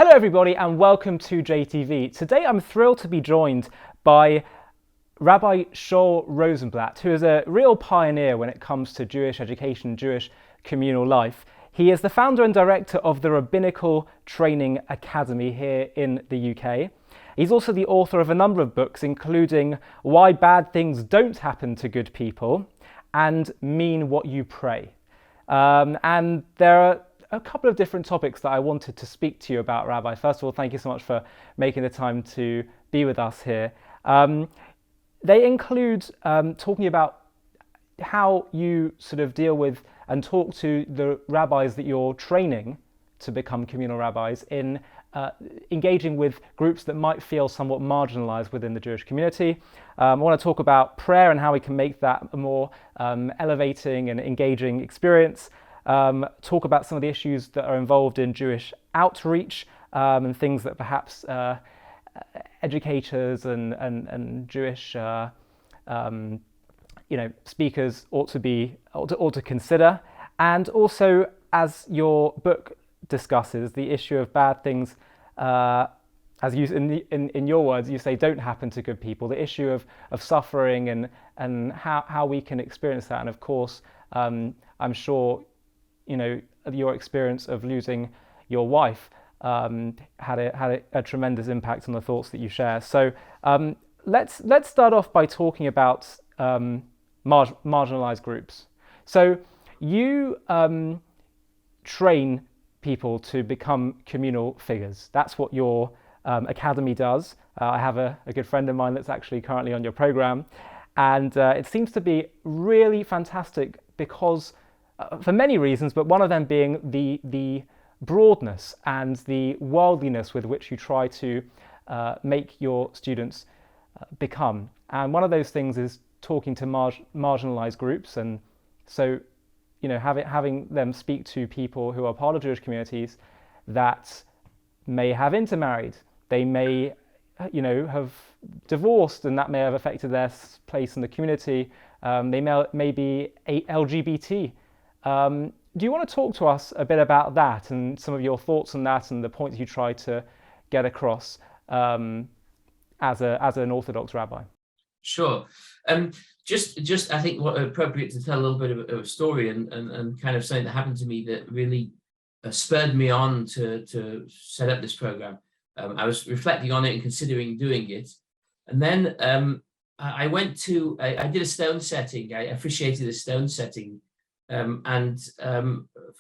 Hello everybody and welcome to JTV. Today I'm thrilled to be joined by Rabbi Shaul Rosenblatt, who is a real pioneer when it comes to Jewish education, Jewish communal life. He is the founder and director of the Rabbinical Training Academy here in the UK. He's also the author of a number of books, including Why Bad Things Don't Happen to Good People and Mean What You Pray. And there are a couple of different topics that I wanted to speak to you about, Rabbi. First of all, thank you so much for making the time to be with us here. They include talking about how you sort of deal with and talk to the rabbis that you're training to become communal rabbis in engaging with groups that might feel somewhat marginalized within the Jewish community. I want to talk about prayer and how we can make that a more elevating and engaging experience. Talk about some of the issues that are involved in Jewish outreach and things that perhaps educators and Jewish speakers ought to consider. And also, as your book discusses, the issue of bad things, as you in your words, you say don't happen to good people. The issue of suffering and how we can experience that. And of course, I'm sure your experience of losing your wife had a tremendous impact on the thoughts that you share. So let's start off by talking about marginalized groups. So you train people to become communal figures. That's what your academy does. I have a good friend of mine that's actually currently on your program, and it seems to be really fantastic because for many reasons, but one of them being the broadness and the worldliness with which you try to make your students become. And one of those things is talking to marginalized groups, and so having them speak to people who are part of Jewish communities that may have intermarried, they may have divorced, and that may have affected their place in the community. They may be LGBT. Do you want to talk to us a bit about that and some of your thoughts on that and the points you try to get across as an Orthodox rabbi? Sure. Just I think what appropriate to tell a little bit of a story and kind of something that happened to me that really spurred me on to set up this program. I was reflecting on it and considering doing it, and then I did a stone setting. I officiated a stone setting. For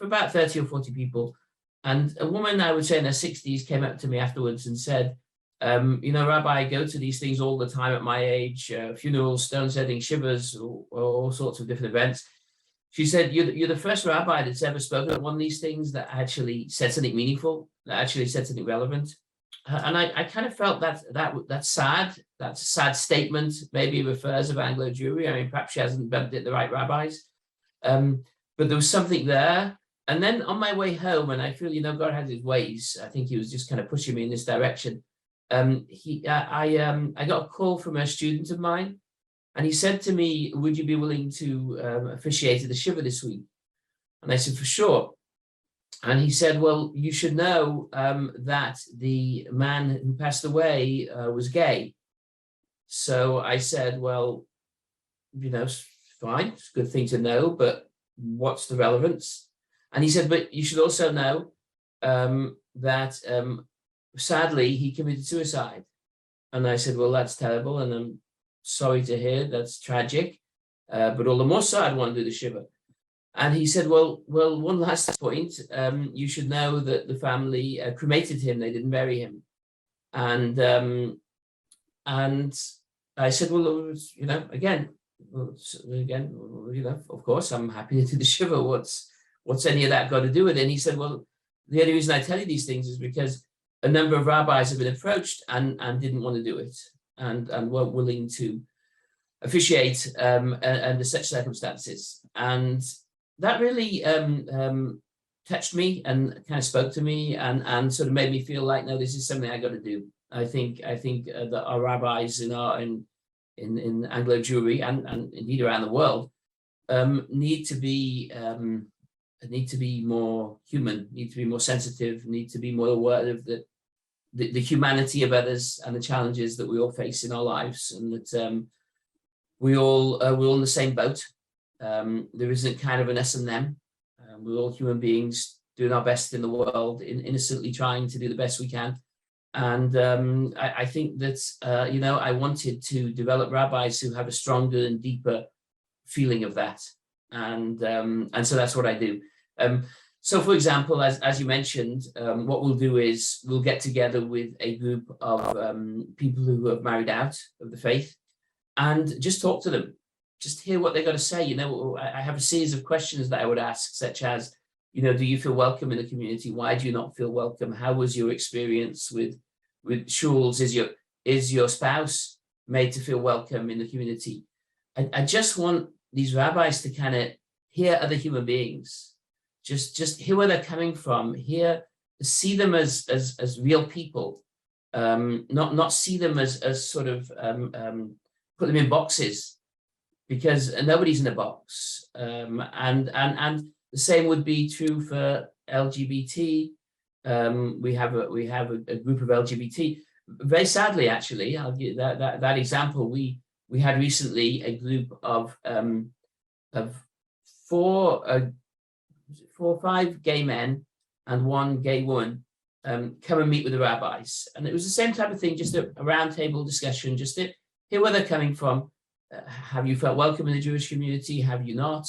about 30 or 40 people. And a woman, I would say in her 60s, came up to me afterwards and said, Rabbi, I go to these things all the time at my age, funerals, stone setting, shivers, or all sorts of different events. She said, you're the first rabbi that's ever spoken at one of these things that actually said something meaningful, that actually said something relevant. And I kind of felt that's sad. That's a sad statement, maybe refers of Anglo Jewry. I mean, perhaps she hasn't bumped it the right rabbis. But there was something there. And then on my way home, and I feel, God has his ways. I think he was just kind of pushing me in this direction. I got a call from a student of mine, and he said to me, would you be willing to officiate at the Shiva this week? And I said, for sure. And he said, well, you should know that the man who passed away was gay. So I said, well, fine, it's a good thing to know, but what's the relevance? And he said, but you should also know that sadly he committed suicide. And I said, well, that's terrible, and I'm sorry to hear, that's tragic, but all the more so I'd want to do the Shiva. And he said, well, one last point, you should know that the family cremated him, they didn't bury him. And I said, well, again, of course, I'm happy to do the Shiva. What's any of that got to do with it? And he said, well, the only reason I tell you these things is because a number of rabbis have been approached and didn't want to do it and weren't willing to officiate under such circumstances. And that really touched me and kind of spoke to me and sort of made me feel like, no, this is something I got to do. I think that our rabbis in Anglo Jewry and indeed around the world need to be more human, need to be more sensitive, need to be more aware of that the humanity of others and the challenges that we all face in our lives, and that we're all in the same boat. There isn't kind of an us and them. We're all human beings doing our best in the world, innocently trying to do the best we can. And I think that, I wanted to develop rabbis who have a stronger and deeper feeling of that. And so that's what I do. So, for example, as you mentioned, what we'll do is we'll get together with a group of people who have married out of the faith and just talk to them, just hear what they've got to say. I have a series of questions that I would ask, such as, do you feel welcome in the community? Why do you not feel welcome? How was your experience with shuls? Is your spouse made to feel welcome in the community? I just want these rabbis to kind of hear other human beings, just hear where they're coming from, see them as real people, not see them as sort of put them in boxes, because nobody's in a box. And the same would be true for LGBT. We have a group of LGBT. Very sadly, actually, I'll give that example. We had recently a group of 4 or 5 gay men and 1 gay woman come and meet with the rabbis, and it was the same type of thing, just a roundtable discussion, just to hear where they're coming from. Have you felt welcome in the Jewish community? Have you not?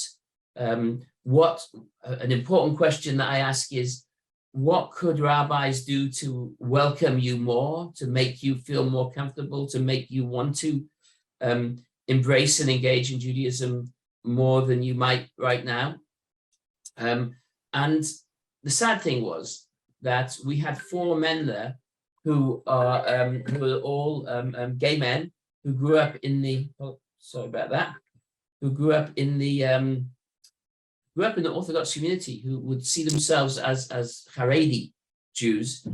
What an important question that I ask is, what could rabbis do to welcome you more, to make you feel more comfortable, to make you want to embrace and engage in Judaism more than you might right now? And the sad thing was that we had 4 men there who were all gay men who grew up in the Orthodox community, who would see themselves as Haredi Jews.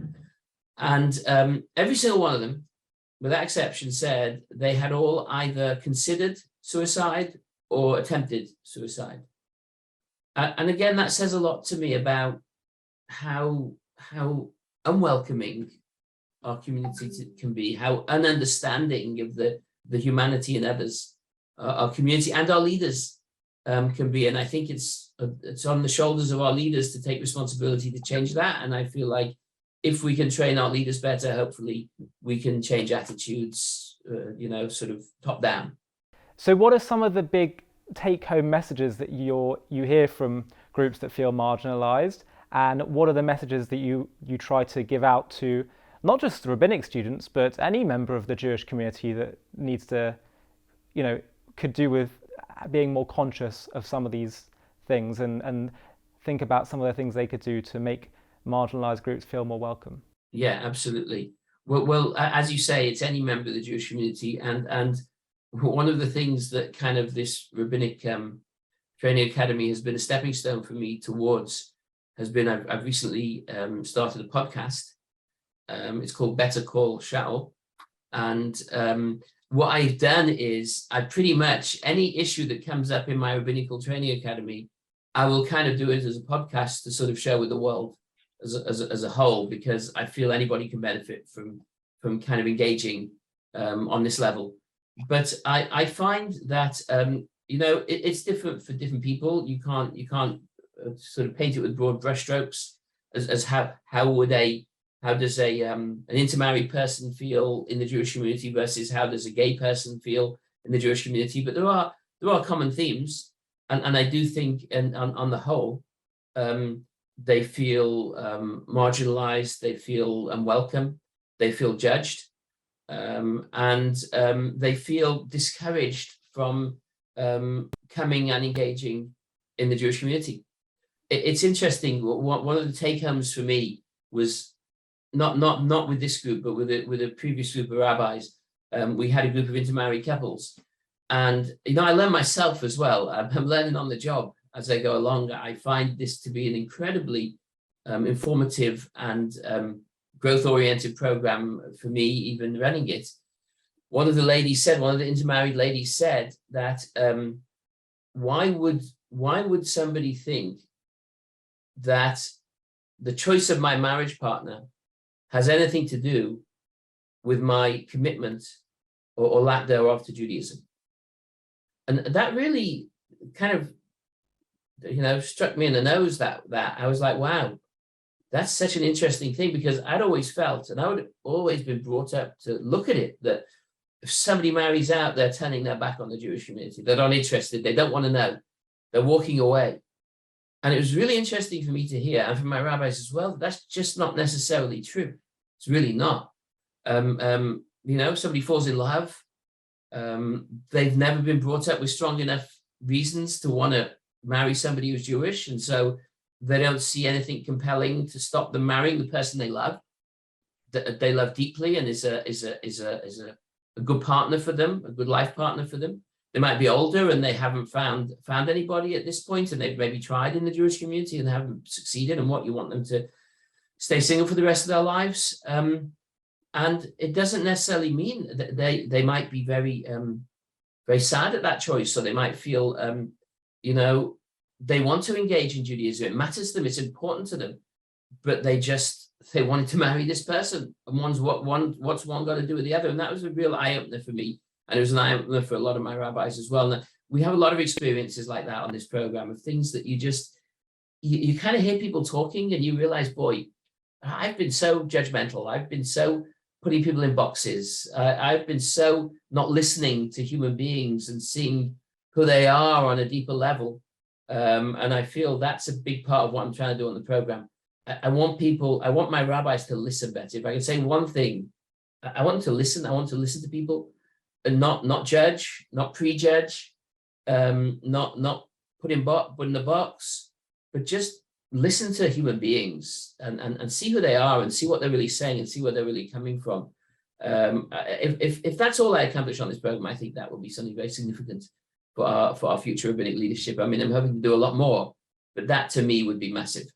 And every single one of them, without exception, said they had all either considered suicide or attempted suicide. And again, that says a lot to me about how unwelcoming our community can be, how ununderstanding of the humanity in others our community and our leaders can be. And I think it's on the shoulders of our leaders to take responsibility to change that. And I feel like if we can train our leaders better, hopefully we can change attitudes, sort of top down. So what are some of the big take-home messages that you hear from groups that feel marginalized, and what are the messages that you try to give out to not just rabbinic students, but any member of the Jewish community that needs to, could do with being more conscious of some of these things and think about some of the things they could do to make marginalized groups feel more welcome? Yeah, absolutely. Well, as you say, it's any member of the Jewish community, and one of the things that kind of this rabbinic training academy has been a stepping stone for me towards has been, I've recently started a podcast. It's called Better Call Shaul. And what I've done is I pretty much, any issue that comes up in my rabbinical training academy, I will kind of do it as a podcast to sort of share with the world as a whole, because I feel anybody can benefit from kind of engaging on this level. But I find that it's different for different people. You can't sort of paint it with broad brushstrokes as how does an intermarried person feel in the Jewish community versus how does a gay person feel in the Jewish community. But there are common themes, and I do think, and on the whole, they feel marginalized, they feel unwelcome, they feel judged, and they feel discouraged from coming and engaging in the Jewish community. It's interesting. One of the take-homes for me was not with this group, but with a previous group of rabbis. We had a group of intermarried couples, and I learn myself as well. I'm learning on the job as I go along. I find this to be an incredibly informative and growth-oriented program for me, even running it. One of the intermarried ladies said that why would somebody think that the choice of my marriage partner has anything to do with my commitment or lack thereof to Judaism. And that really kind of, struck me in the nose that I was like, wow, that's such an interesting thing, because I'd always felt, and I would always been brought up to look at it, that if somebody marries out, they're turning their back on the Jewish community. They're not interested. They don't want to know. They're walking away. And it was really interesting for me to hear, and from my rabbis as well, that's just not necessarily true. It's really not. Somebody falls in love. They've never been brought up with strong enough reasons to want to marry somebody who's Jewish, and so they don't see anything compelling to stop them marrying the person they love, that they love deeply, and is a good partner for them, a good life partner for them. They might be older and they haven't found anybody at this point, and they've maybe tried in the Jewish community and haven't succeeded, and what you want them to stay single for the rest of their lives. And it doesn't necessarily mean that they might be very very sad at that choice, so they might feel they want to engage in Judaism. It matters to them. It's important to them, but they wanted to marry this person, and what's one got to do with the other? And that was a real eye opener for me, and it was an eye opener for a lot of my rabbis as well. And we have a lot of experiences like that on this program, of things that you kind of hear people talking, and you realize, boy, I've been so judgmental. I've been so putting people in boxes. I've been so not listening to human beings and seeing who they are on a deeper level. And I feel that's a big part of what I'm trying to do on the program. I want my rabbis to listen better. If I can say one thing, I want them to listen. I want to listen to people and not judge, not prejudge, not put in the box, but just listen to human beings and see who they are, and see what they're really saying, and see where they're really coming from. If that's all I accomplish on this program, I think that will be something very significant for our future rabbinic leadership. I mean, I'm hoping to do a lot more, but that to me would be massive.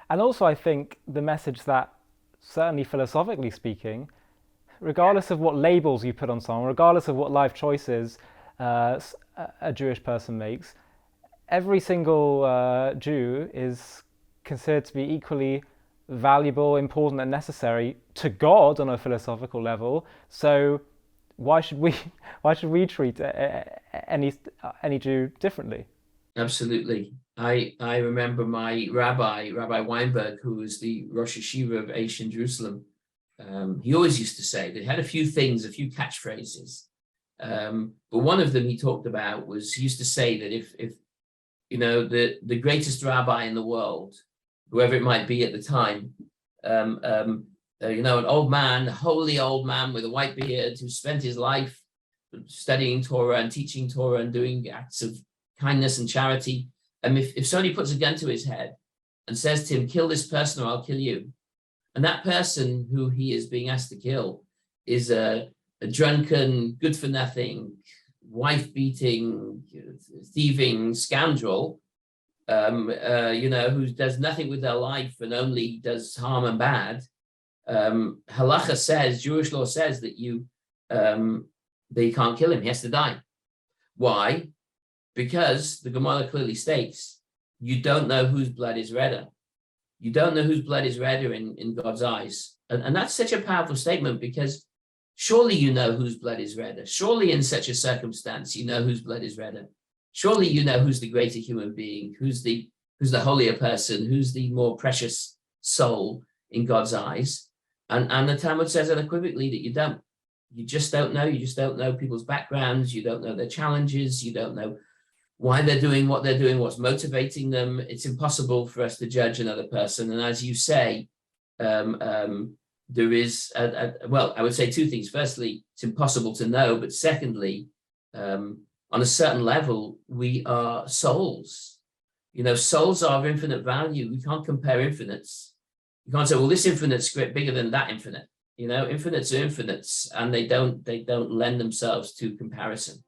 And also, I think the message that, certainly philosophically speaking, regardless of what labels you put on someone, regardless of what life choices a Jewish person makes, every single Jew is considered to be equally valuable, important, and necessary to God on a philosophical level. So why should we treat any Jew differently? Absolutely. I remember my Rabbi Weinberg, who was the Rosh Yeshiva of Aish in Jerusalem. He always used to say, they had a few catchphrases, but one of them he talked about was, he used to say that if the greatest rabbi in the world, whoever it might be at the time, an old man, a holy old man with a white beard, who spent his life studying Torah and teaching Torah and doing acts of kindness and charity, and if somebody puts a gun to his head and says to him, kill this person or I'll kill you, and that person who he is being asked to kill is a drunken, good-for-nothing, wife-beating, thieving scoundrel, who does nothing with their life and only does harm and bad, halacha says, Jewish law says that you can't kill him. He has to die. Why? Because the Gemara clearly states, you don't know whose blood is redder. You don't know whose blood is redder in God's eyes. And that's such a powerful statement, because surely you know whose blood is redder. Surely in such a circumstance, you know whose blood is redder. Surely you know who's the greater human being, who's the holier person, who's the more precious soul in God's eyes. And the Talmud says unequivocally that you don't. You just don't know. You just don't know people's backgrounds. You don't know their challenges. You don't know why they're doing what they're doing, what's motivating them. It's impossible for us to judge another person. And as you say, there is, I would say two things. Firstly, it's impossible to know. But secondly, on a certain level, we are souls. Souls are of infinite value. We can't compare infinites. You can't say, well, this infinite's bigger than that infinite. Infinites are infinites, and they don't lend themselves to comparison.